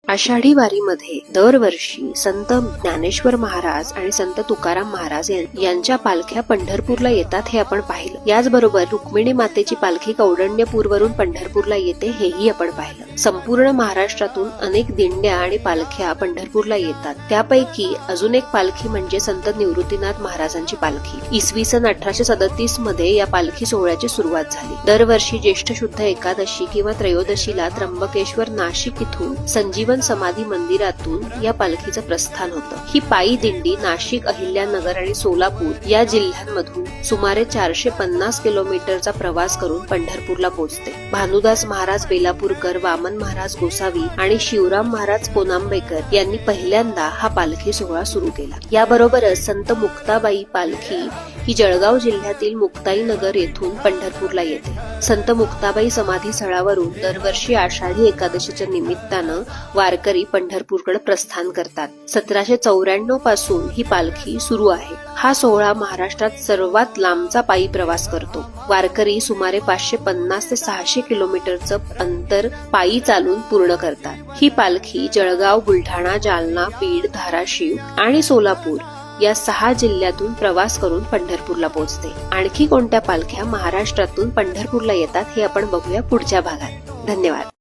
आषाढी वारीमध्ये दरवर्षी संत ज्ञानेश्वर महाराज आणि संत तुकाराम महाराज यांच्या पालख्या पंढरपूरला येतात हे आपण पाहिलं. याचबरोबर रुक्मिणी मातेची पालखी कौंडण्यपूरवरून पंढरपूरला येते हेही आपण पाहिलं. संपूर्ण महाराष्ट्रातून अनेक दिंड्या आणि पालख्या पंढरपूरला येतात. त्यापैकी अजून एक पालखी म्हणजे संत निवृत्तीनाथ महाराजांची पालखी. इसवी सन 1837 मध्ये या पालखी सोहळ्याची सुरुवात झाली. दरवर्षी ज्येष्ठ शुद्ध एकादशी किंवा त्रयोदशीला त्र्यंबकेश्वर नाशिक इथून संजीवन समाधी मंदिरातून या पालखीचं प्रस्थान होतं. ही पायी दिंडी नाशिक, अहिल्यानगर आणि सोलापूर या जिल्ह्यांमधून सुमारे 450 किलोमीटरचा प्रवास करून पंढरपूरला पोहोचते. भानुदास महाराज बेलापूरकर, वामन महाराज गोसावी आणि शिवराम महाराज कोनांबेकर यांनी पहिल्यांदा हा पालखी सोहळा सुरू केला. याबरोबरच संत मुक्ताबाई पालखी ही जळगाव जिल्ह्यातील मुक्ताईनगर येथून पंढरपूरला येते. संत मुक्ताबाई समाधी स्थळावरून दरवर्षी आषाढी एकादशीच्या निमित्तानं वारकरी पंढरपूरकडे प्रस्थान करतात. 1794 पासून ही पालखी सुरू आहे. हा सोहळा महाराष्ट्रात सर्वात लांबचा पायी प्रवास करतो. वारकरी सुमारे 550 ते 600 किलोमीटरचं अंतर पायी चालून पूर्ण करतात. ही पालखी जळगाव, बुलढाणा, जालना, बीड, धाराशिव आणि सोलापूर या 6 जिल्ह्यातून प्रवास करून पंढरपूरला पोहोचते. आणखी कोणत्या पालख्या महाराष्ट्रातून पंढरपूरला येतात हे आपण बघूया पुढच्या भागात. धन्यवाद.